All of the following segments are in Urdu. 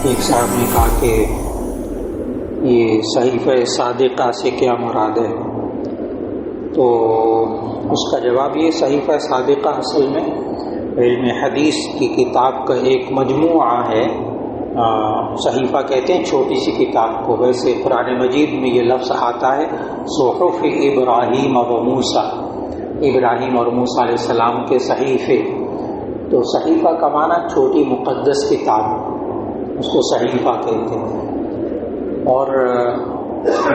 ایک صاحب نے کہا کہ یہ صحیفہ صادقہ سے کیا مراد ہے؟ تو اس کا جواب یہ، صحیفہ صادقہ اصل میں علم حدیث کی کتاب کا ایک مجموعہ ہے۔ صحیفہ کہتے ہیں چھوٹی سی کتاب کو، ویسے قرآن مجید میں یہ لفظ آتا ہے صحف ابراہیم و موسیٰ، ابراہیم اور موسیٰ علیہ السلام کے صحیفے۔ تو صحیفہ کا معنی چھوٹی مقدس کتاب، اس کو صحیفہ کہتے ہیں۔ اور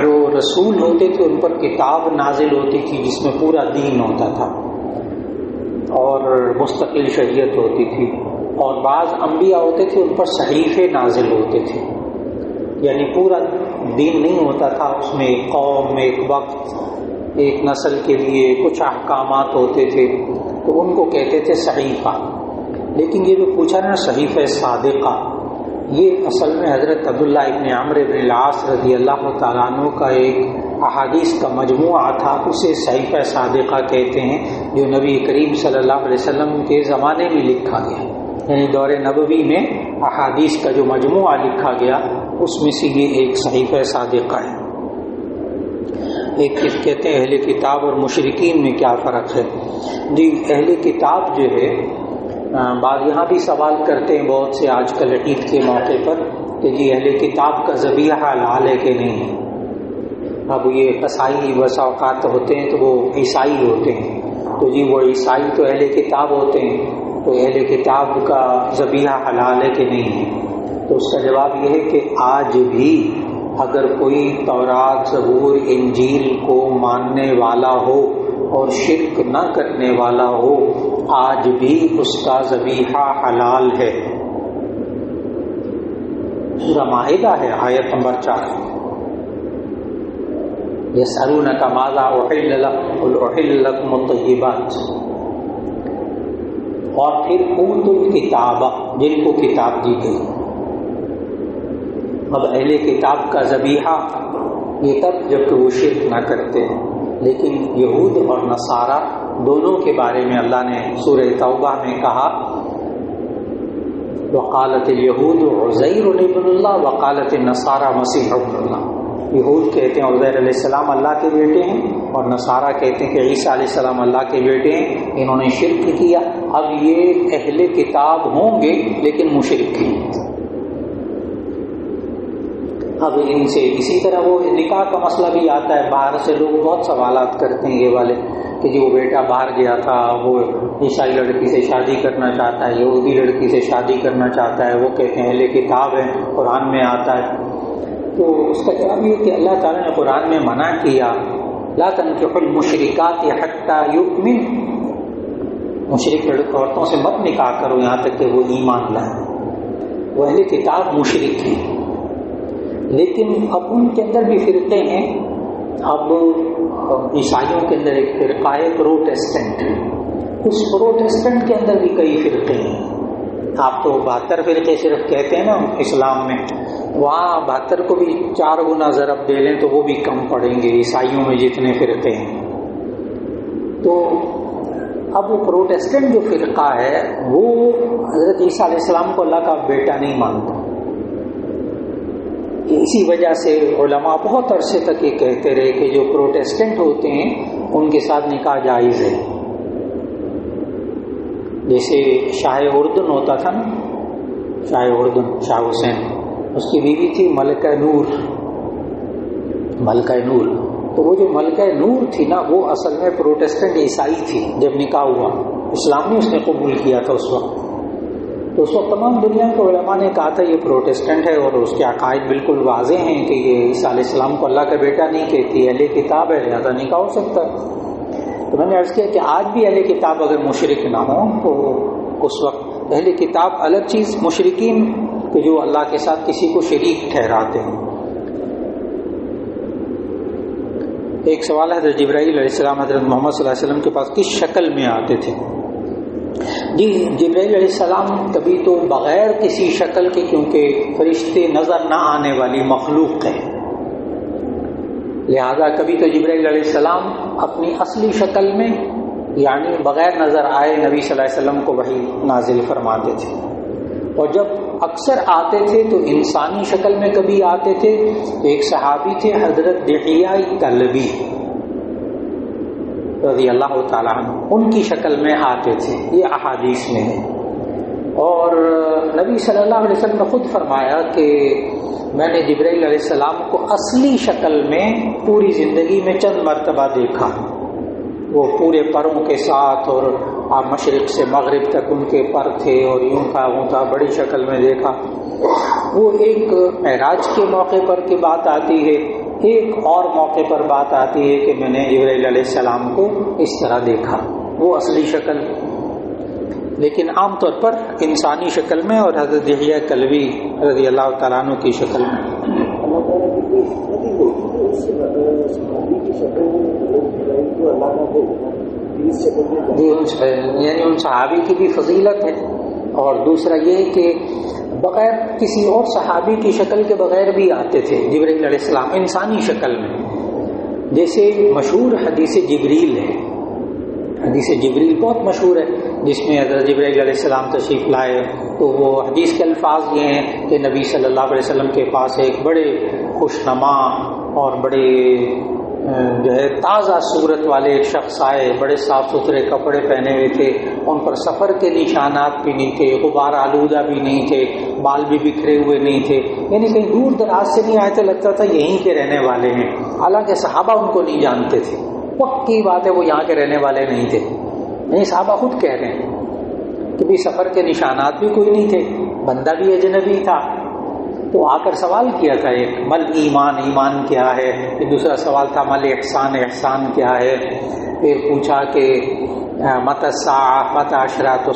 جو رسول ہوتے تھے ان پر کتاب نازل ہوتی تھی جس میں پورا دین ہوتا تھا اور مستقل شریعت ہوتی تھی، اور بعض انبیاء ہوتے تھے ان پر صحیفے نازل ہوتے تھے، یعنی پورا دین نہیں ہوتا تھا، اس میں ایک قوم، ایک وقت، ایک نسل کے لیے کچھ احکامات ہوتے تھے، تو ان کو کہتے تھے صحیفہ۔ لیکن یہ جو پوچھا نا صحیفہ صادقہ، یہ اصل میں حضرت عبداللہ ابن عمرو بن العاص رضی اللہ تعالیٰ عنہ کا ایک احادیث کا مجموعہ تھا، اسے صحیفہ صادقہ کہتے ہیں، جو نبی کریم صلی اللہ علیہ وسلم کے زمانے میں لکھا گیا، یعنی دور نبوی میں احادیث کا جو مجموعہ لکھا گیا اس میں سے یہ ایک صحیفہ صادقہ ہے۔ ایک کہتے ہیں اہل کتاب اور مشرکین میں کیا فرق ہے؟ جی، اہل کتاب جو ہے، بعض یہاں بھی سوال کرتے ہیں بہت سے آج کل عید کے موقع پر کہ جی اہل کتاب کا ذبیحہ حلال ہے کہ نہیں ہے؟ اب یہ عیسائی بس اوقات ہوتے ہیں تو وہ عیسائی ہوتے ہیں، تو جی وہ عیسائی تو اہل کتاب ہوتے ہیں، تو اہل کتاب کا ذبیحہ حلال ہے کہ نہیں ہے؟ تو اس کا جواب یہ ہے کہ آج بھی اگر کوئی تورات، زبور، انجیل کو ماننے والا ہو اور شرک نہ کرنے والا ہو، آج بھی اس کا ذبیحہ حلال ہے۔ سورہ مائدہ ہے، آیت نمبر 4۔ یسألونک ماذا احل لکم قل احل لکم الطیبات۔ اور پھر اوتوا الکتاب، جن کو کتاب دی گئی۔ اب اہل کتاب کا ذبیحہ یہ تب جب کہ وہ شرک نہ کرتے ہیں، لیکن یہود اور نصارہ دونوں کے بارے میں اللہ نے سورہ توبہ میں کہا، وقالت الیہود عزیر ابن اللہ وقالت النصارى مسیح ابن اللہ۔ یہود کہتے ہیں عزیر علیہ السلام اللہ کے بیٹے ہیں، اور نصارہ کہتے ہیں کہ عیسیٰ علیہ السلام اللہ کے بیٹے ہیں، انہوں نے شرک کیا۔ اب یہ اہل کتاب ہوں گے لیکن مشرک ہیں۔ اب ان سے اسی طرح وہ نکاح کا مسئلہ بھی آتا ہے، باہر سے لوگ بہت سوالات کرتے ہیں یہ والے کہ جی وہ بیٹا باہر گیا تھا، وہ عیسائی لڑکی سے شادی کرنا چاہتا ہے، یہودی لڑکی سے شادی کرنا چاہتا ہے، وہ کہتے ہیں اہل کتاب ہے، قرآن میں آتا ہے۔ تو اس کا جواب یہ کہ اللہ تعالیٰ نے قرآن میں منع کیا، لا تنکحوا المشرکات حتی یؤمن، مشرک عورتوں سے مت نکاح کرو یہاں تک کہ وہ ایمان لائیں۔ وہ اہل کتاب مشرک ہیں، لیکن اب ان کے اندر بھی فرقے ہیں۔ اب عیسائیوں کے اندر ایک فرقہ ہے پروٹیسٹنٹ، اس پروٹیسٹنٹ کے اندر بھی کئی فرقے ہیں۔ آپ تو 72 فرقے صرف کہتے ہیں نا اسلام میں، وہاں 72 کو بھی 4 گنا ضرب دے لیں تو وہ بھی کم پڑیں گے عیسائیوں میں جتنے فرقے ہیں۔ تو اب وہ پروٹیسٹنٹ جو فرقہ ہے وہ حضرت عیسیٰ علیہ السلام کو اللہ کا بیٹا نہیں مانتا۔ اسی وجہ سے علماء بہت عرصے تک یہ کہتے رہے کہ جو پروٹیسٹنٹ ہوتے ہیں ان کے ساتھ نکاح جائز ہے۔ جیسے شاہ اردن ہوتا تھا نا، شاہ اردن شاہ حسین، اس کی بیوی تھی ملکہ نور، ملکہ نور۔ تو وہ جو ملکہ نور تھی نا وہ اصل میں پروٹیسٹنٹ عیسائی تھی۔ جب نکاح ہوا اسلام میں اس نے قبول کیا تھا اس وقت، تو اس وقت تمام دنیا کے علماء نے کہا تھا یہ پروٹیسٹنٹ ہے اور اس کے عقائد بالکل واضح ہیں کہ یہ عیسیٰ علیہ السلام کو اللہ کا بیٹا نہیں کہتی، اہل کتاب ہے، لہذا نکاح ہو سکتا ہے۔ تو میں نے عرض کیا کہ آج بھی اہل کتاب اگر مشرک نہ ہوں تو اس وقت اہل کتاب الگ چیز، مشرکین کہ جو اللہ کے ساتھ کسی کو شریک ٹھہراتے ہیں۔ ایک سوال ہے حضرت جبرائیل علیہ السلام حضرت محمد صلی اللہ علیہ وسلم کے پاس کس شکل میں آتے تھے؟ جی، جبرائیل علیہ السلام کبھی تو بغیر کسی شکل کے، کیونکہ فرشتے نظر نہ آنے والی مخلوق ہے، لہذا کبھی تو جبرائیل علیہ السلام اپنی اصلی شکل میں یعنی بغیر نظر آئے نبی صلی اللہ علیہ وسلم کو وحی نازل فرماتے تھے، اور جب اکثر آتے تھے تو انسانی شکل میں کبھی آتے تھے. ایک صحابی تھے حضرت دحیہ کلبی رضی اللہ تعالیٰ عنہ، ان کی شکل میں آتے تھے، یہ احادیث میں ہے. اور نبی صلی اللہ علیہ وسلم نے خود فرمایا کہ میں نے جبرائیل علیہ السلام کو اصلی شکل میں پوری زندگی میں چند مرتبہ دیکھا. وہ پورے پروں کے ساتھ اور مشرق سے مغرب تک ان کے پر تھے اور یوں تھا بڑی شکل میں دیکھا. وہ ایک معراج کے موقع پر کی بات آتی ہے، ایک اور موقع پر بات آتی ہے کہ میں نے جبرائیل علیہ السلام کو اس طرح دیکھا، وہ اصلی شکل. لیکن عام طور پر انسانی شکل میں اور حضرت دحیہ کلبی رضی اللہ تعالیٰ عنہ کی شکل میں. یعنی ان صحابی کی بھی فضیلت ہے. اور دوسرا یہ کہ بغیر کسی اور صحابی کی شکل کے بغیر بھی آتے تھے جبرائیل علیہ السلام انسانی شکل میں. جیسے مشہور حدیث جبریل ہے، حدیث جبریل بہت مشہور ہے جس میں حضرت جبرائیل علیہ السلام تشریف لائے. تو وہ حدیث کے الفاظ یہ ہیں کہ نبی صلی اللہ علیہ وسلم کے پاس ایک بڑے خوشنما اور بڑے جو ہے تازہ صورت والے ایک شخص آئے، بڑے صاف ستھرے کپڑے پہنے ہوئے تھے، ان پر سفر کے نشانات بھی نہیں تھے، غبار آلودہ بھی نہیں تھے، بال بھی بکھرے ہوئے نہیں تھے، یعنی کہیں دور دراز سے نہیں آئے تھے، لگتا تھا یہیں کے رہنے والے ہیں. حالانکہ صحابہ ان کو نہیں جانتے تھے، پکی بات ہے وہ یہاں کے رہنے والے نہیں تھے. نہیں، صحابہ خود کہہ رہے ہیں کہ بھی سفر کے نشانات بھی کوئی نہیں تھے، بندہ بھی اجنبی تھا. تو آ کر سوال کیا تھا ایک، مل ایمان، ایمان کیا ہے؟ پھر دوسرا سوال تھا مل احسان، احسان کیا ہے؟ پھر پوچھا کہ مت الساعہ، مت اشراط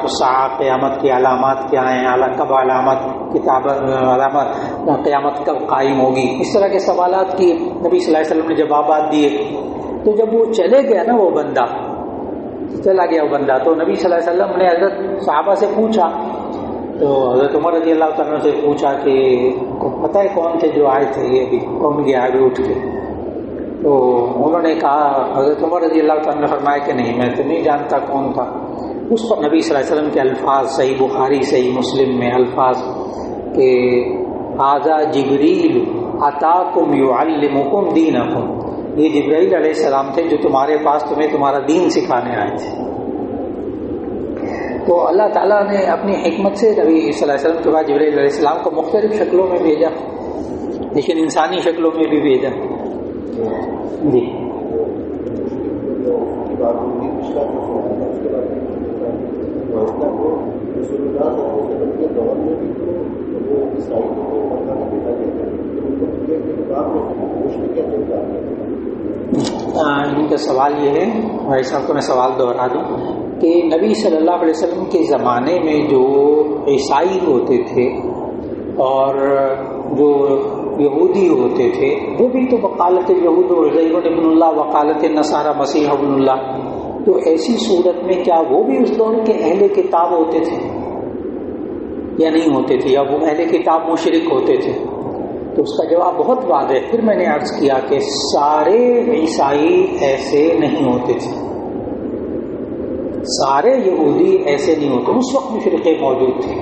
الساعہ، قیامت کی علامات کیا ہیں، کب علامت علامت قیامت کب قائم ہوگی. اس طرح کے سوالات کی نبی صلی اللہ علیہ وسلم نے جوابات دیے. تو جب وہ چلے گیا نا، وہ بندہ چلا گیا، وہ بندہ، تو نبی صلی اللہ علیہ وسلم نے حضرت صحابہ سے پوچھا. تو حضرت عمر رضی اللہ تعالیٰ سے پوچھا کہ پتہ ہے کون تھے جو آئے تھے، یہ بھی کون گیا ابھی اٹھ کے؟ تو انہوں نے کہا، حضرت عمر رضی اللہ تعالیٰ نے فرمایا کہ نہیں، میں تو نہیں جانتا کون تھا. اس پر نبی صلی اللہ علیہ وسلم کے الفاظ صحیح بخاری صحیح مسلم میں الفاظ کہ ھذا جبریل اتاکم یعلمکم دینکم، یہ جبرائیل علیہ السلام تھے جو تمہارے پاس تمہیں تمہارا دین سکھانے آئے تھے. تو اللہ تعالیٰ نے اپنی حکمت سے نبی صلی اللہ علیہ وسلم کے بعد جبرائیل علیہ السلام کو مختلف شکلوں میں بھیجا، لیکن انسانی شکلوں میں بھی بھیجا. جی ان کا سوال یہ ہے، بھائی صاحب کو میں سوال دوہرا دوں کہ نبی صلی اللہ علیہ وسلم کے زمانے میں جو عیسائی ہوتے تھے اور جو یہودی ہوتے تھے، وہ بھی تو وکالت یہود عزیر ابن اللہ، وکالت نصارہ مسیح ابن اللہ. تو ایسی صورت میں کیا وہ بھی اس دور کے اہل کتاب ہوتے تھے یا نہیں ہوتے تھے، یا وہ اہل کتاب مشرک ہوتے تھے؟ تو اس کا جواب بہت واضح ہے. پھر میں نے عرض کیا کہ سارے عیسائی ایسے نہیں ہوتے تھے، سارے یہودی ایسے نہیں ہوتے. اس وقت مشرقے موجود تھے.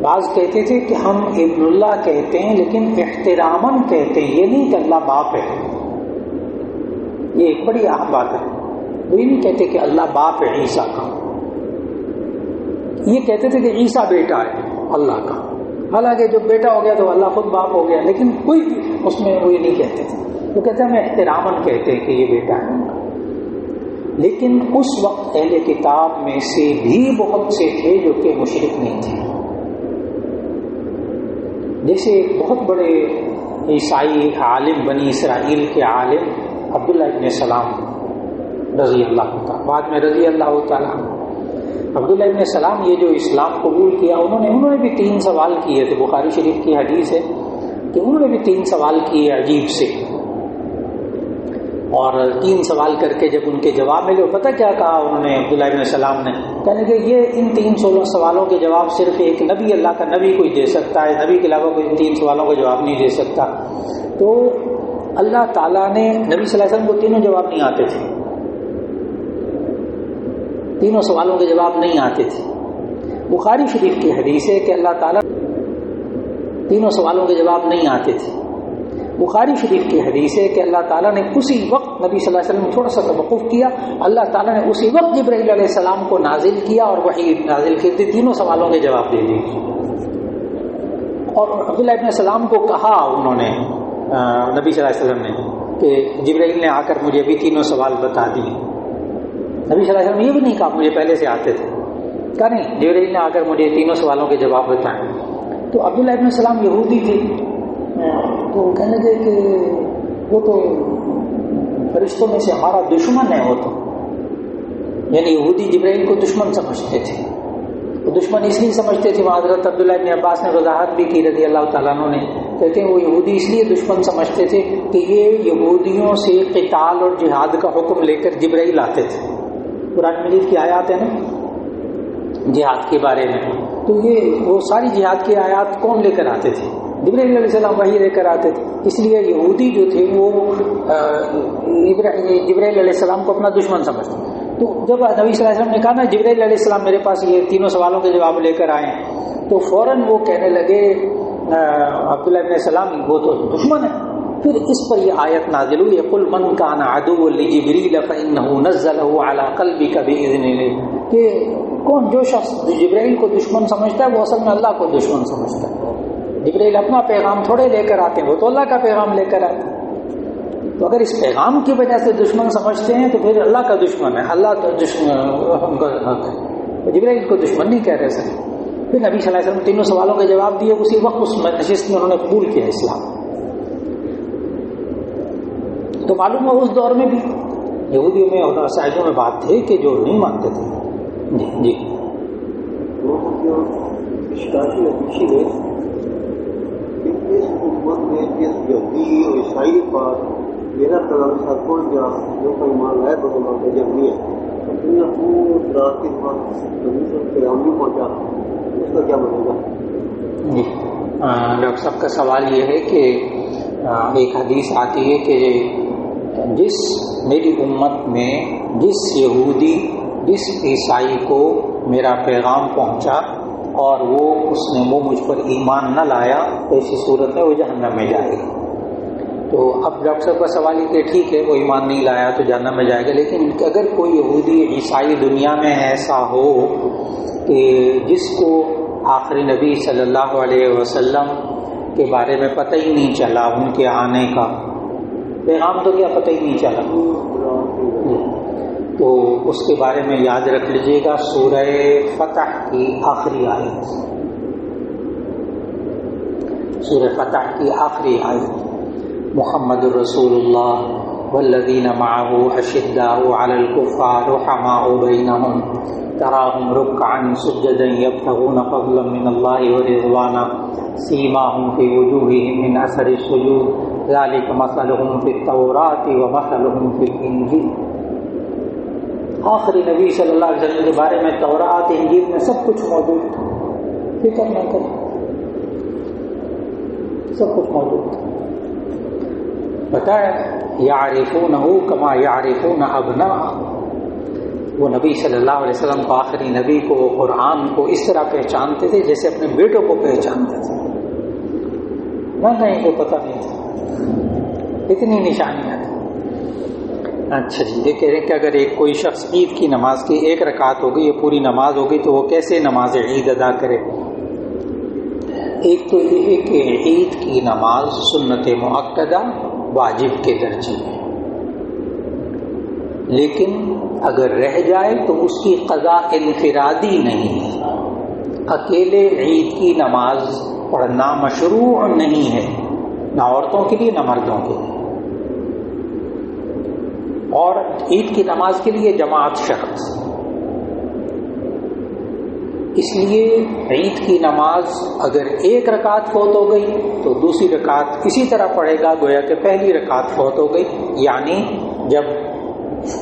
بعض کہتے تھے کہ ہم ابن اللہ کہتے ہیں لیکن احتراماً کہتے ہیں، یہ نہیں کہ اللہ باپ ہے. یہ ایک بڑی اہم بات ہے. وہ یہ نہیں کہتے کہ اللہ باپ ہے عیسیٰ کا، یہ کہتے تھے کہ عیسیٰ بیٹا ہے اللہ کا. حالانکہ جب بیٹا ہو گیا تو اللہ خود باپ ہو گیا، لیکن کوئی اس میں وہ یہ نہیں کہتے تھے. وہ کہتے ہیں ہم احتراماً کہتے ہیں کہ یہ بیٹا ہے. لیکن اس وقت اہل کتاب میں سے بھی بہت سے تھے جو کہ مشرک نہیں تھے. جیسے بہت بڑے عیسائی عالم، بنی اسرائیل کے عالم عبداللہ ابن سلام رضی اللہ تعالیٰ، بعد میں رضی اللہ تعالیٰ. عبداللہ ابن سلام یہ جو اسلام قبول کیا، انہوں نے بھی 3 سوال کیے تھے. بخاری شریف کی حدیث ہے کہ انہوں نے بھی 3 سوال کیے عجیب سے، اور 3 سوال کر کے جب ان کے جواب ملے، پتہ کیا کہا انہوں نے؟ عبداللہ ابن سلام نے کہنے کہ یہ ان 3 سوالوں کے جواب صرف ایک نبی، اللہ کا نبی کوئی دے سکتا ہے، نبی کے علاوہ کوئی ان 3 سوالوں کا جواب نہیں دے سکتا. تو اللہ تعالیٰ نے نبی صلی اللہ علیہ وسلم کو تینوں جواب نہیں آتے تھے، تینوں سوالوں کے جواب نہیں آتے تھے. بخاری شریف کی حدیث ہے کہ اللہ تعالیٰ تینوں سوالوں کے جواب نہیں آتے تھے. بخاری شریف کی حدیث ہے کہ اللہ تعالیٰ نے اسی وقت نبی صلی اللہ علیہ وسلم نے تھوڑا سا توقف کیا, اللہ تعالیٰ نے اسی وقت جبرائیل علیہ السلام کو نازل کیا اور وحی نازل کی تھی, تینوں سوالوں کے جواب دے دیے. اور عبداللہ ابن سلام کو کہا انہوں نے نبی صلی اللہ علیہ وسلم نے کہ جبرائیل نے آ کر مجھے بھی تینوں سوال بتا دیے. نبی صلی اللہ علیہ وسلم نے یہ بھی نہیں کہا مجھے پہلے سے آتے تھے, کہا نہیں جبرائیل نے آ کر مجھے تینوں سوالوں کے جواب بتائیں. تو عبداللہ ابن سلام یہودی تھے, تو کہنے لگے کہ وہ تو فرشتوں میں سے ہمارا دشمن ہے. وہ تو یعنی یہودی جبرائیل کو دشمن سمجھتے تھے. وہ دشمن اس لیے سمجھتے تھے, وہاں حضرت عبداللہ ابن عباس نے وضاحت بھی کی رضی اللہ تعالیٰ عنہ نے, کہتے ہیں وہ یہودی اس لیے دشمن سمجھتے تھے کہ یہ یہودیوں سے قتال اور جہاد کا حکم لے کر جبرائیل آتے تھے. قرآن مجید کی آیات ہیں نا جہاد کے بارے میں, تو یہ وہ ساری جہاد کی آیات کون لے کر آتے تھے؟ جبرائیل علیہ السلام وحی لے کر آتے تھے. اس لیے یہودی جو تھے وہ جبرائیل علیہ السلام کو اپنا دشمن سمجھتے. تو جب نبی صلی اللہ علیہ وسلم نے کہا نا جبرائیل علیہ السلام میرے پاس یہ تینوں سوالوں کے جواب لے کر آئے ہیں, تو فوراً وہ کہنے لگے عبداللہ ابن سلام وہ تو دشمن ہے. پھر اس پر یہ آیت نازل ہوئی, قل من کان عدوا لجبریل فانه نزله على قلبك باذن اللہ, کہ کون جو شخص جبرائیل کو دشمن سمجھتا ہے وہ اصل میں اللہ کو دشمن سمجھتا ہے. جبرائیل اپنا پیغام تھوڑے لے کر آتے ہیں, وہ تو اللہ کا پیغام لے کر آتے ہیں. تو اگر اس پیغام کی وجہ سے دشمن سمجھتے ہیں تو پھر اللہ کا دشمن ہے, اللہ تو دشمن جبرائیل کو دشمن نہیں کہہ رہے سر. پھر نبی صلی اللہ علیہ وسلم تینوں سوالوں کے جواب دیے. اسی وقت اس نشست میں انہوں نے قبول کیا اسلام. تو معلوم ہے اس دور میں بھی یہودیوں میں اور عیسائیوں میں بات تھی کہ جو نہیں مانتے تھے. جی جی اس حکومت میں جس یہودی اور عیسائی پر میرا پیغام سب پہنچ گیا جو کوئی مان لائے تو ہمارا جب نہیں ہے دنیا خوب رات کے بعد پیغام نہیں پہنچا, اس کا کیا بنے گا؟ جی ڈاکٹر صاحب کا سوال یہ ہے کہ ایک حدیث آتی ہے کہ جس میری امت میں جس یہودی جس عیسائی کو میرا پیغام پہنچا اور وہ مجھ پر ایمان نہ لایا تو ایسی صورت میں وہ جہنم میں جائے گا. تو اب ڈاکٹر صاحب کا سوال یہ کہ ٹھیک ہے وہ ایمان نہیں لایا تو جہنم میں جائے گا, لیکن اگر کوئی یہودی عیسائی دنیا میں ایسا ہو کہ جس کو آخری نبی صلی اللہ علیہ وسلم کے بارے میں پتہ ہی نہیں چلا, ان کے آنے کا پیغام تو کیا پتہ ہی نہیں چلا, تو اس کے بارے میں یاد رکھ لیجئے گا سورہ فتح کی آخری آیت, سورہ فتح کی آخری آیت, محمد الرسول اللہ والذین معه اشداء علی الکفار رحماء بینہم تراہم رکعا سجدا یبتغون فضلا من اللہ ورضوانا سیماہم فی وجوہہم من اثر السجود ذلک مثلہم فی التوراۃ ومثلہم فی الانجیل. آخری نبی صلی اللہ علیہ وسلم کے بارے میں تورات انجیل میں سب کچھ موجود تھا, فکر نہ کریں سب کچھ موجود تھا. بتائیں یعرفونہ کما یعرفون ابناءہم, وہ نبی صلی اللہ علیہ وسلم کو آخری نبی کو قرآن کو اس طرح پہچانتے تھے جیسے اپنے بیٹوں کو پہچانتے تھے. نہیں کو پتہ نہیں تھا, اتنی نشانیاں تھیں. اچھا جی, یہ کہہ رہے ہیں کہ اگر ایک کوئی شخص عید کی نماز کی ایک رکعت ہو گئی یا پوری نماز ہو گئی تو وہ کیسے نماز عید ادا کرے؟ ایک تو یہ ہے کہ عید کی نماز سنت مؤکدہ واجب کے درجے میں, لیکن اگر رہ جائے تو اس کی قضا انفرادی نہیں ہے. اکیلے عید کی نماز پڑھنا مشروع نہیں ہے, نہ عورتوں کے لیے نہ مردوں کے لیے, اور عید کی نماز کے لیے جماعت شرط. اس لیے عید کی نماز اگر ایک رکعت فوت ہو گئی تو دوسری رکعت اسی طرح پڑھے گا گویا کہ پہلی رکعت فوت ہو گئی. یعنی جب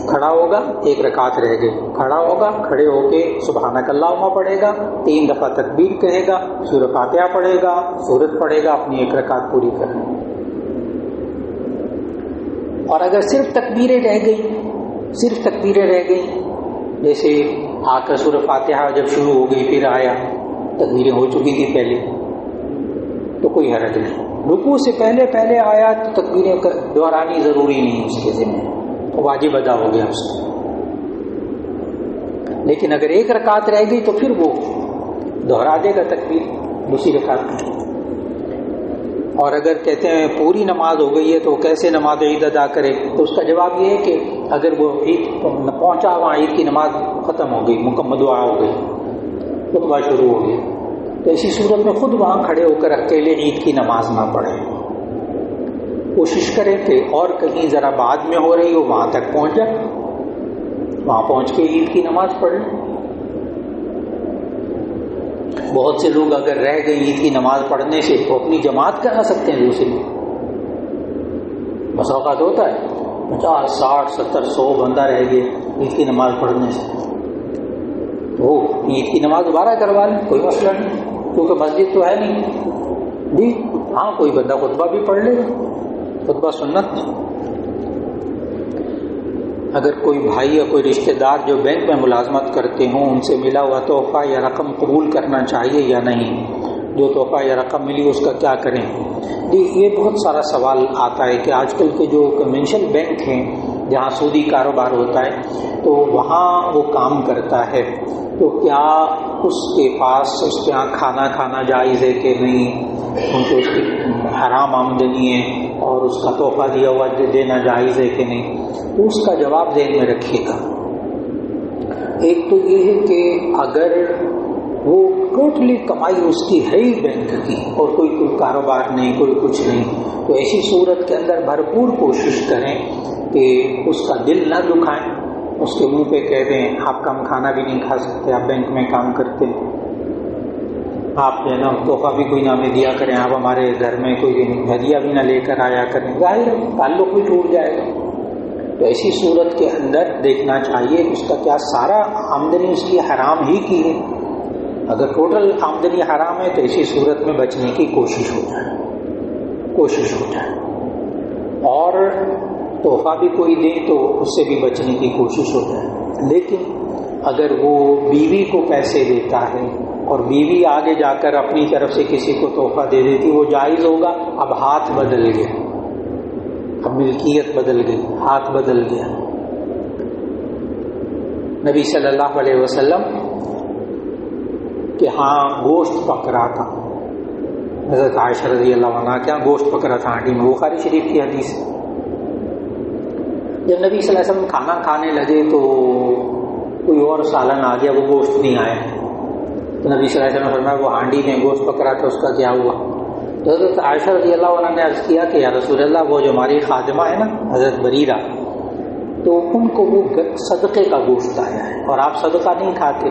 کھڑا ہوگا ایک رکعت رہ گئی, کھڑا ہوگا کھڑے ہو کے سبحانک اللہم پڑھے گا, 3 دفعہ تکبیر کہے گا, سورۃ فاتحہ پڑھے گا, سورت پڑھے گا, اپنی ایک رکعت پوری کرے. اور اگر صرف تکبیریں رہ گئیں جیسے آ کر سورہ فاتحہ جب شروع ہو گئی پھر آیا، تکبیریں ہو چکی تھی پہلے تو کوئی حرج نہیں. رکوع سے پہلے آیا تو تکبیریں دہرانی ضروری نہیں اس کے ذمہ، واجب ادا ہو گیا اس کو. لیکن اگر ایک رکعت رہ گئی تو پھر وہ دہرا دے گا تکبیر دوسری رکعت میں. اور اگر کہتے ہیں پوری نماز ہو گئی ہے تو کیسے نماز عید ادا کرے، تو اس کا جواب یہ ہے کہ اگر وہ عید پہنچا وہاں عید کی نماز ختم ہو گئی، مکمل دعا ہو گئی، خطبہ شروع ہو گیا، تو اسی صورت میں خود وہاں کھڑے ہو کر اکیلے عید کی نماز نہ پڑھے. کوشش کریں کہ اور کہیں ذرا بعد میں ہو رہی ہو وہاں تک پہنچ جائے، وہاں پہنچ کے عید کی نماز پڑھ لیں. بہت سے لوگ اگر رہ گئے عید کی نماز پڑھنے سے تو اپنی جماعت کرا سکتے ہیں دوسری. بس اوقات ہوتا ہے 50 60 70 100 بندہ رہ گئے عید کی نماز پڑھنے سے، وہ عید کی نماز دوبارہ کروا لیں، کوئی مسئلہ نہیں، کیونکہ مسجد تو ہے نہیں جی. ہاں کوئی بندہ خطبہ بھی پڑھ لے گا، خطبہ سنت. اگر کوئی بھائی یا کوئی رشتہ دار جو بینک میں ملازمت کرتے ہوں ان سے ملا ہوا تحفہ یا رقم قبول کرنا چاہیے یا نہیں، جو تحفہ یا رقم ملی اس کا کیا کریں؟ جی یہ بہت سارا سوال آتا ہے کہ آج کل کے جو کنونشنل بینک ہیں جہاں سودی کاروبار ہوتا ہے تو وہاں وہ کام کرتا ہے، تو کیا اس کے پاس اس کے یہاں کھانا جائز ہے کہ نہیں، ان کو اس کی حرام آمدنی ہے اور اس کا تحفہ دیا ہوا دینا جائز ہے کہ نہیں؟ تو اس کا جواب ذہن میں رکھیے گا. ایک تو یہ ہے کہ اگر وہ ٹوٹلی کمائی اس کی ہے ہی بینک کی اور کوئی کاروبار نہیں، کوئی کچھ نہیں، تو ایسی صورت کے اندر بھرپور کوشش کریں کہ اس کا دل نہ دکھائیں، اس کے منہ پہ کہہ دیں آپ کم کھانا بھی نہیں کھا سکتے، آپ بینک میں کام کرتے ہیں، آپ جو ہے نا تحفہ بھی کوئی نہ ہمیں دیا کریں، آپ ہمارے گھر میں کوئی ہدیہ بھی نہ لے کر آیا کریں، ظاہر تعلق بھی ٹوٹ جائے گا. تو ایسی صورت کے اندر دیکھنا چاہیے کہ اس کا کیا سارا آمدنی اس کی حرام ہی کی ہے. اگر ٹوٹل آمدنی حرام ہے تو اسی صورت میں بچنے کی کوشش ہو جائے، اور تحفہ بھی کوئی دے تو اس سے بھی بچنے کی کوشش ہو جائے. لیکن اگر وہ بیوی کو پیسے دیتا ہے اور بیوی آگے جا کر اپنی طرف سے کسی کو تحفہ دے دیتی، وہ جائز ہوگا. اب ہاتھ بدل گیا، اب ملکیت بدل گئی، ہاتھ بدل گیا. نبی صلی اللہ علیہ وسلم کہ ہاں گوشت پک رہا تھا، حضرت عائشہ رضی اللہ عنہا کیا گوشت پک رہا تھا ہانڈی میں، بخاری شریف کی حدیث. جب نبی صلی اللہ علیہ وسلم کھانا کھانے لگے تو کوئی اور سالن آ گیا، وہ گوشت نہیں آیا، تو نبی صلی اللہ علیہ وسلم نے فرمایا وہ ہانڈی میں گوشت پک رہا تھا اس کا کیا ہوا؟ تو حضرت عائشہ رضی اللہ عنہ نے عرض کیا کہ یا رسول اللہ وہ جو ہماری خادمہ ہے نا حضرت بریرہ، تو ان کو وہ صدقے کا گوشت آیا ہے اور آپ صدقہ نہیں کھاتے،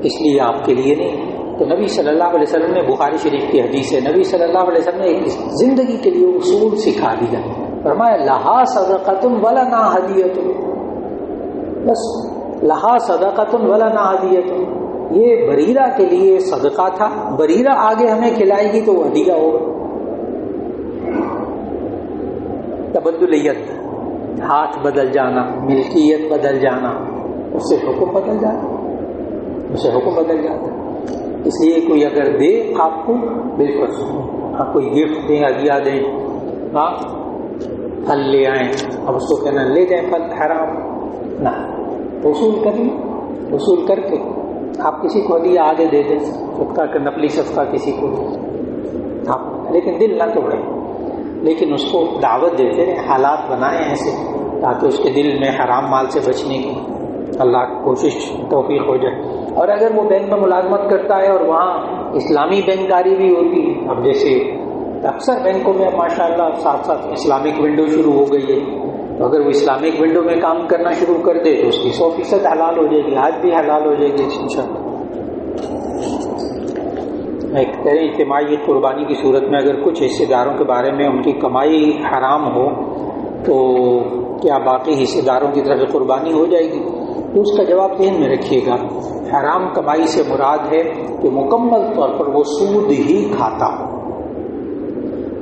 اس لیے آپ کے لیے نہیں. تو نبی صلی اللہ علیہ وسلم نے، بخاری شریف کی حدیث ہے، نبی صلی اللہ علیہ وسلم نے ایک زندگی کے لیے اصول سکھا دیا، فرمایا لہا صدقۃ ولنا ہدیۃ، بس لہا صدقۃ ولنا ہدیۃ، یہ بریرہ کے لیے صدقہ تھا، بریرہ آگے ہمیں کھلائے گی تو وہ ہدیہ ہوگا. تبدل ید، ہاتھ بدل جانا، ملکیت بدل جانا، اس سے حکم بدل جاتا، اس لیے کوئی اگر دے آپ کو بالکل آپ کوئی گفٹ دیں، ہدیہ دیں، ہاں پھل لے آئیں، اب اس کو کہنا لے جائیں پھل حرام نہ، وصول کر کے آپ کسی کو ہدیہ آگے دے دیں، صدقہ نقلی صدقہ کسی کو آپ، لیکن دل نہ توڑیں، لیکن اس کو دعوت دیتے رہیں، حالات بنائیں ایسے تاکہ اس کے دل میں حرام مال سے بچنے کی اللہ کوشش توفیق ہو جائے. اور اگر وہ بینک میں ملازمت کرتا ہے اور وہاں اسلامی بینکاری بھی ہوتی ہے، اب جیسے اکثر بینکوں میں ماشاءاللہ ساتھ ساتھ اسلامک ونڈو شروع ہو گئی ہے، تو اگر وہ اسلامک ونڈو میں کام کرنا شروع کر دے تو اس کی 100% حلال ہو جائے گی، آج بھی حلال ہو جائے گی انشاءاللہ. ایک طرح اجتماعی قربانی کی صورت میں اگر کچھ حصے داروں کے بارے میں ان کی کمائی حرام ہو تو کیا باقی حصے داروں کی طرف قربانی ہو جائے گی؟ تو اس کا جواب ذہن میں رکھیے گا. حرام کمائی سے مراد ہے کہ مکمل طور پر وہ سود ہی کھاتا ہو،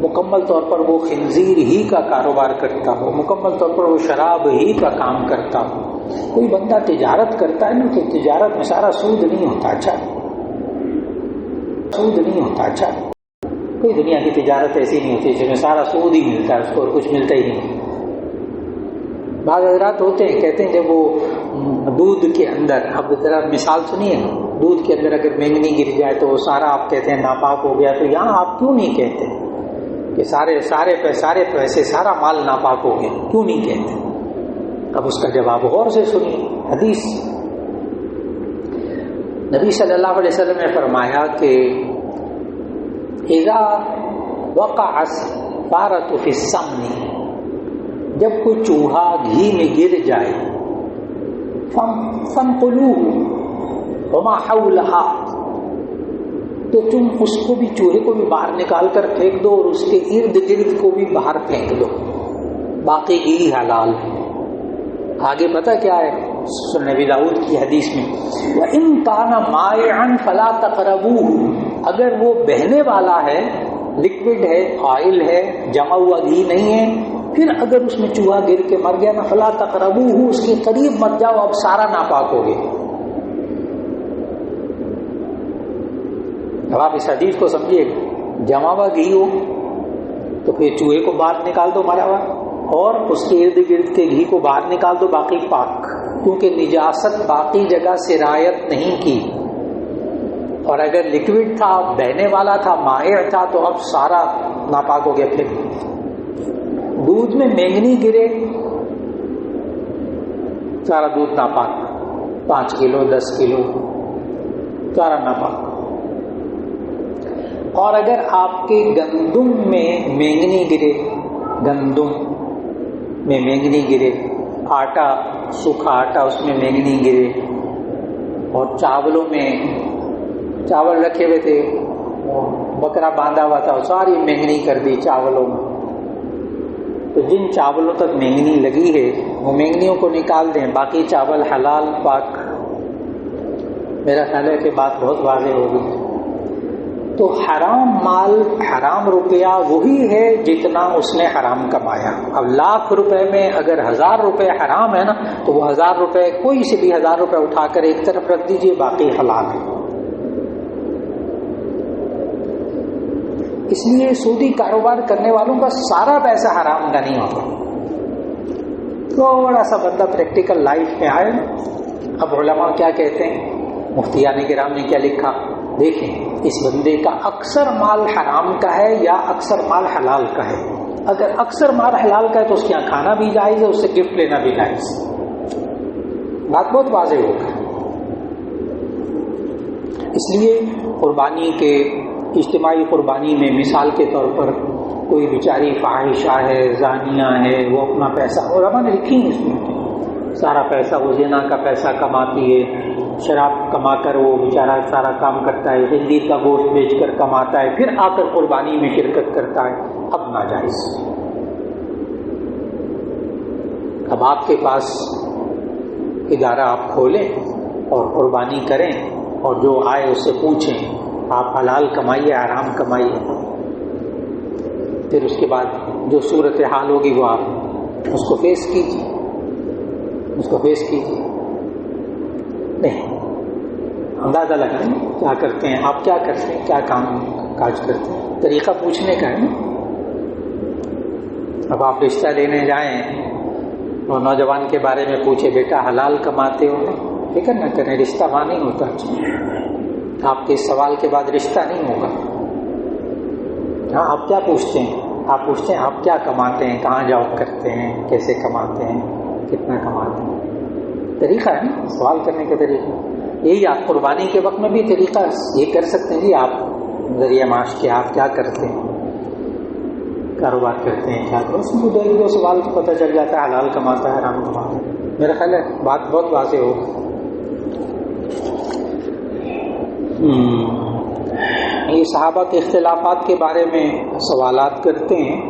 مکمل طور پر وہ خنزیر ہی کا کاروبار کرتا ہو، مکمل طور پر وہ شراب ہی کا کام کرتا ہو، کوئی بندہ تجارت کرتا ہے نا تو تجارت میں سارا سود نہیں ہوتا، اچھا سود نہیں ہوتا، اچھا کوئی دنیا کی تجارت ایسی نہیں ہوتی جس میں سارا سود ہی ملتا ہے، اس کو اور کچھ ملتا ہی نہیں۔ بعض حضرات ہوتے ہیں کہتے ہیں جب وہ دودھ کے اندر، اب ذرا مثال سنیے، دودھ کے اندر اگر مینگنی گر جائے تو وہ سارا آپ کہتے ہیں ناپاک ہو گیا، تو یہاں آپ کیوں نہیں کہتے کہ سارے پیسے سارا مال ناپاک ہو گیا، کیوں نہیں کہتے؟ اب اس کا جواب غور سے سنیے۔ حدیث نبی صلی اللہ علیہ وسلم نے فرمایا کہ اذا وقع الفارة في السمن، جب کوئی چوہا گھی میں گر جائے، فانقلوه وما حولها، تو تم اس کو بھی، چوہے کو بھی باہر نکال کر پھینک دو اور اس کے ارد گرد کو بھی باہر پھینک دو، باقی گھی حلال ہے۔ آگے پتہ کیا ہے سنن نبی داؤد کی حدیث میں، وَإِن كَانَ مَائِعًا فَلَا تَقْرَبُوهُ، اگر وہ بہنے والا ہے، لکوڈ ہے، آئل ہے، جمع ہوا گھی نہیں ہے، پھر اگر اس میں چوہا گر کے مر گیا نا، فَلَا تَقْرَبُوهُ، اس کے قریب مت جاؤ، اب سارا ناپاک ہو گیا۔ اب آپ اس حدیث کو سمجھیے، جمع ہوا گھی ہو تو پھر چوہے کو باہر نکال دو مرا ہوا، اور اس کے ارد گرد کے گھی کو باہر نکال دو، باقی پاک، کیونکہ نجاست باقی جگہ سرایت نہیں کی۔ اور اگر لکوڈ تھا، بہنے والا تھا، مائع تھا، تو اب سارا ناپاک ہو گیا۔ پھر دودھ میں مینگنی گرے، سارا دودھ ناپاک، 5 کلو 10 کلو سارا ناپاک۔ اور اگر آپ کے گندم میں مینگنی گرے، گندم میں مینگنی گرے، آٹا، سوکھا آٹا، اس میں مینگنی گرے، اور چاولوں میں چاول رکھے ہوئے تھے، بکرا باندھا ہوا تھا، ساری مینگنی کر دی چاولوں میں، تو جن چاولوں تک مینگنی لگی ہے وہ مینگنیوں کو نکال دیں، باقی چاول حلال پاک۔ میرا خیال ہے کہ بات بہت واضح ہوگی۔ تو حرام مال، حرام روپیہ وہی ہے جتنا اس نے حرام کمایا۔ اب 1,00,000 روپے میں اگر 1,000 روپے حرام ہے نا، تو وہ 1,000 روپے، کوئی سے بھی 1,000 روپے اٹھا کر ایک طرف رکھ دیجئے، باقی حلال ہے۔ اس لیے سودی کاروبار کرنے والوں کا سارا پیسہ حرام کا نہیں ہوتا۔ تھوڑا سا بندہ پریکٹیکل لائف میں آئے۔ اب علماء کیا کہتے ہیں، مفتیان کرام نے کیا لکھا، دیکھیں اس بندے کا اکثر مال حرام کا ہے یا اکثر مال حلال کا ہے۔ اگر اکثر مال حلال کا ہے تو اس کے یہاں کھانا بھی جائز ہے، اس سے گفٹ لینا بھی جائز۔ بات بہت واضح ہوگا۔ اس لیے قربانی کے، اجتماعی قربانی میں مثال کے طور پر کوئی بیچاری فاحشہ ہے، زانیہ ہے، وہ اپنا پیسہ، علماء نے لکھی ہے اس میں، سارا پیسہ وہ زنا کا پیسہ کماتی ہے، شراب کما کر وہ بیچارہ سارا کام کرتا ہے، خنزیر کا گوشت بیچ کر کماتا ہے، پھر آ کر قربانی میں شرکت کرتا ہے، اب ناجائز۔ اب آپ کے پاس ادارہ آپ کھولیں اور قربانی کریں، اور جو آئے اس سے پوچھیں آپ حلال کمائیے حرام کمائیے، پھر اس کے بعد جو صورتحال ہوگی وہ آپ اس کو فیس کیجیے، اس کو فیس کیجیے۔ نہیں، اندازہ لگائیں کیا کرتے ہیں آپ، کیا کرتے ہیں، کیا کام کاج کرتے ہیں، طریقہ پوچھنے کا ہے۔ اب آپ رشتہ لینے جائیں اور نوجوان کے بارے میں پوچھے، بیٹا حلال کماتے ہو؟ فکر نہ کریں، رشتہ وہاں نہیں ہوتا۔ آپ کے اس سوال کے بعد رشتہ نہیں ہوگا۔ ہاں، آپ کیا پوچھتے ہیں؟ آپ پوچھتے ہیں آپ کیا کماتے ہیں، کہاں جاب کرتے ہیں، کیسے کماتے ہیں، کتنا کماتے ہیں۔ طریقہ ہے نا سوال کرنے کا طریقہ۔ یہی آپ قربانی کے وقت میں بھی طریقہ یہ کر سکتے ہیں، جی آپ ذریعہ معاش کے آپ کیا کرتے ہیں، کاروبار کرتے ہیں، کیا کرتے ہیں، اس میں دو سوال کو پتہ چل جاتا ہے، حلال کماتا ہے حرام کماتا ہے۔ میرا خیال ہے بات بہت واضح ہوگی۔ یہ صحابہ کے اختلافات کے بارے میں سوالات کرتے ہیں،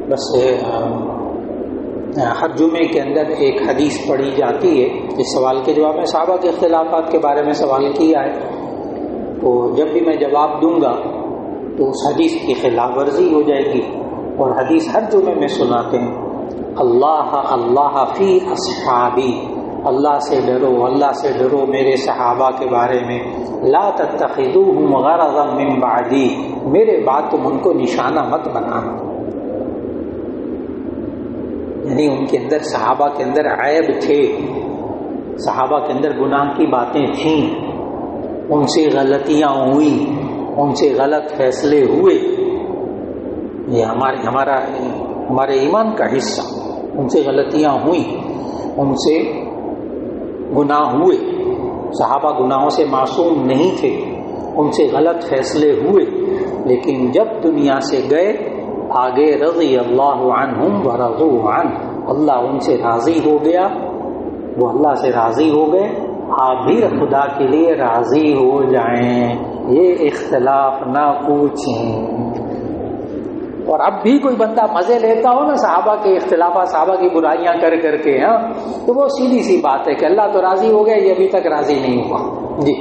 بس ہر جمعے کے اندر ایک حدیث پڑھی جاتی ہے۔ اس سوال کے جواب میں صحابہ کے اختلافات کے بارے میں سوال کیا ہے، تو جب بھی میں جواب دوں گا تو اس حدیث کی خلاف ورزی ہو جائے گی، اور حدیث ہر جمعے میں سناتے ہیں، اللہ اللہ فی اصحابی، اللہ سے ڈرو، اللہ سے ڈرو میرے صحابہ کے بارے میں، لا تتخذوہم غرضا من بعدی، میرے بعد تم ان کو نشانہ مت بنانا۔ یعنی ان کے اندر، صحابہ کے اندر عیب تھے، صحابہ کے اندر گناہ کی باتیں تھیں، ان سے غلطیاں ہوئیں، ان سے غلط فیصلے ہوئے، یہ ہمارے ایمان کا حصہ، ان سے غلطیاں ہوئیں، ان سے گناہ ہوئے، صحابہ گناہوں سے معصوم نہیں تھے، ان سے غلط فیصلے ہوئے، لیکن جب دنیا سے گئے آگے رضی اللہ عنہم ورضوا عنہ، اللہ ان سے راضی ہو گیا، وہ اللہ سے راضی ہو گئے، آپ بھی خدا کے لیے راضی ہو جائیں، یہ اختلاف نہ پوچھیں۔ اور اب بھی کوئی بندہ مزے لیتا ہو نا صحابہ کے اختلافات، صحابہ کی برائیاں کر کر کے، ہاں، تو وہ سیدھی سی بات ہے کہ اللہ تو راضی ہو گیا، یہ ابھی تک راضی نہیں ہوا۔ جی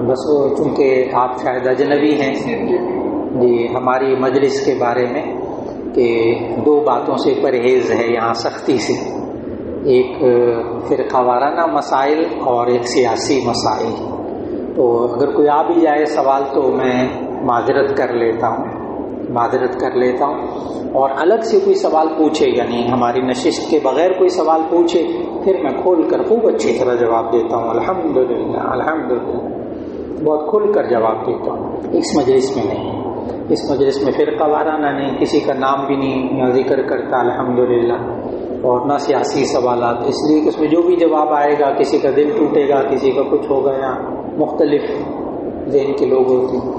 بس وہ چونکہ آپ شاید اجنبی ہیں جی، ہماری مجلس کے بارے میں کہ دو باتوں سے پرہیز ہے یہاں سختی سے، ایک فرقہ وارانہ مسائل اور ایک سیاسی مسائل، تو اگر کوئی آ بھی جائے سوال تو میں معذرت کر لیتا ہوں اور الگ سے کوئی سوال پوچھے، یعنی ہماری نشست کے بغیر کوئی سوال پوچھے، پھر میں کھول کر خوب اچھی طرح جواب دیتا ہوں، الحمدللہ بہت کھل کر جواب دیتا ہوں۔ اس مجلس میں نہیں، اس مجلس میں فرقہ وارانہ نہیں، کسی کا نام بھی نہیں ذکر کرتا الحمدللہ، اور نہ سیاسی سوالات، اس لیے کہ اس میں جو بھی جواب آئے گا کسی کا دل ٹوٹے گا، کسی کا کچھ ہوگا، یا مختلف ذہن کے لوگ ہوتے ہیں۔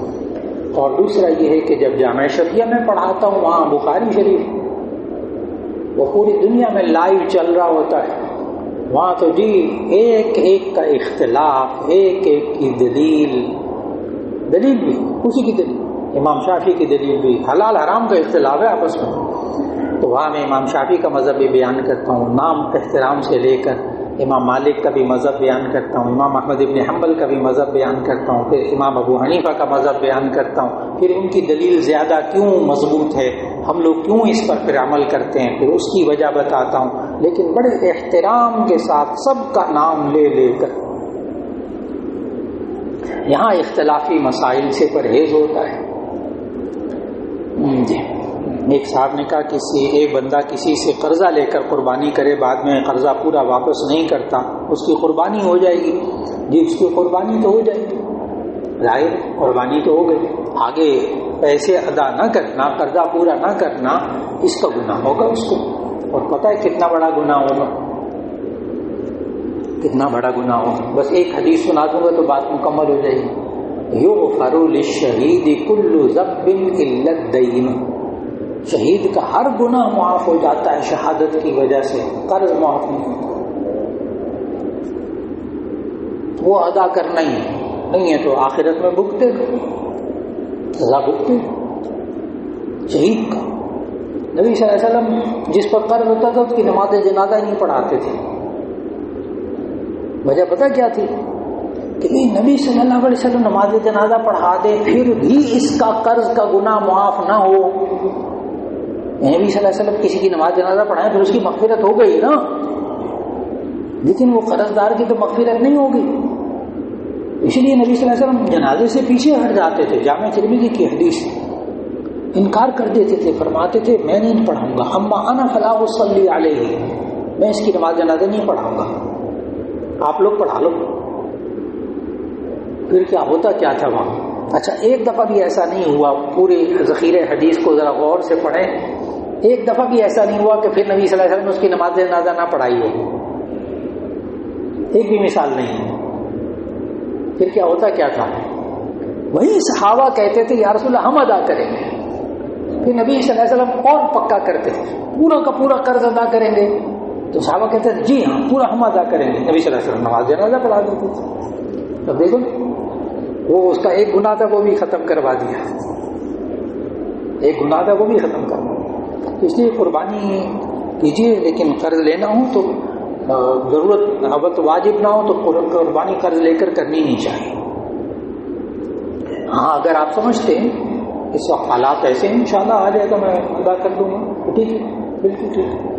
اور دوسرا یہ ہے کہ جب جامعہ شفیہ میں پڑھاتا ہوں وہاں بخاری شریف وہ پوری دنیا میں لائیو چل رہا ہوتا ہے، وہاں تو جی ایک ایک کا اختلاف، ایک ایک کی دلیل بھی اسی کی دلیل، امام شافعی کی دلیل بھی، حلال حرام کا اختلاف ہے آپس میں، تو وہاں میں امام شافعی کا مذہب بھی بیان کرتا ہوں، نام احترام سے لے کر امام مالک کا بھی مذہب بیان کرتا ہوں، امام احمد ابن حنبل کا بھی مذہب بیان کرتا ہوں، پھر امام ابو حنیفہ کا مذہب بیان کرتا ہوں، پھر ان کی دلیل زیادہ کیوں مضبوط ہے، ہم لوگ کیوں اس پر پھر عمل کرتے ہیں، پھر اس کی وجہ بتاتا ہوں، لیکن بڑے احترام کے ساتھ سب کا نام لے کر۔ یہاں اختلافی مسائل سے پرہیز ہوتا ہے۔ جی ایک صاحب نے کہا ایک بندہ کسی سے قرضہ لے کر قربانی کرے، بعد میں قرضہ پورا واپس نہیں کرتا، اس کی قربانی ہو جائے گی؟ جی اس کی قربانی تو ہو جائے گی، ظاہر قربانی تو ہو گئی، آگے پیسے ادا نہ کرنا، قرضہ پورا نہ کرنا، اس کا گناہ ہوگا اس کو، اور پتہ ہے کتنا بڑا گناہ ہوگا، کتنا بڑا گناہ ہوگا۔ بس ایک حدیث سنا دوں گا تو بات مکمل ہو جائے گی۔ یغفر للشہید کل ذنب الا الدین، شہید کا ہر گناہ معاف ہو جاتا ہے شہادت کی وجہ سے، قرض معاف نہیں ہوتا، وہ ادا کرنا ہی نہیں ہے تو آخرت میں بھگتے سزا بھگتے۔ شہید کا نبی صلی اللہ علیہ وسلم جس پر قرض ہوتا تھا اس کی نماز جنازہ نہیں پڑھاتے تھے، وجہ پتہ کیا تھی کہ نبی صلی اللہ علیہ وسلم نماز جنازہ پڑھا دے پھر بھی اس کا قرض کا گناہ معاف نہ ہو۔ نبی صلی اللہ علیہ وسلم کسی کی نماز جنازہ پڑھائیں پھر اس کی مغفرت ہو گئی نا، لیکن وہ قرض دار کی تو مغفرت نہیں ہوگی، اس لیے نبی صلی اللہ علیہ وسلم جنازے سے پیچھے ہٹ جاتے تھے۔ جامع ترمذی کی حدیث، انکار کر دیتے تھے، فرماتے تھے میں نہیں پڑھاؤں گا، اما انا فلا اصلی علیہ، میں اس کی نماز جنازہ نہیں پڑھاؤں گا، آپ لوگ پڑھا لو۔ پھر کیا ہوتا کیا تھا وہاں؟ اچھا ایک دفعہ بھی ایسا نہیں ہوا، پورے ذخیرے حدیث کو ذرا غور سے پڑھیں، ایک دفعہ بھی ایسا نہیں ہوا کہ پھر نبی صلی اللہ علیہ وسلم نے اس کی نماز جنازہ نہ پڑھائی ہو، ایک بھی مثال نہیں ہے۔ پھر کیا ہوتا کیا تھا؟ وہی صحابہ کہتے تھے یا رسول اللہ ہم ادا کریں گے، پھر نبی صلی اللہ علیہ وسلم اور پکا کرتے تھے پورا کا پورا قرض ادا کریں گے، تو صحابہ کہتے تھے جی ہاں پورا ہم ادا کریں گے، نبی صلی اللہ علیہ وسلم نماز جنازہ پڑھا دیتے تھے۔ اب دیکھو وہ اس کا ایک گناہ تھا وہ بھی ختم کروا دیا، ایک گناہ تھا وہ بھی ختم کروا دیا۔ اس لیے قربانی کیجیے، لیکن قرض لینا ہو تو ضرورت اول تو واجب نہ ہو تو قربانی قرض لے کر کرنی نہیں چاہیے۔ ہاں اگر آپ سمجھتے ہیں اس وقت حالات ایسے ہیں، انشاءاللہ آ جائے تو میں ادا کر دوں گا. ٹھیک ہے، بالکل ٹھیک ہے.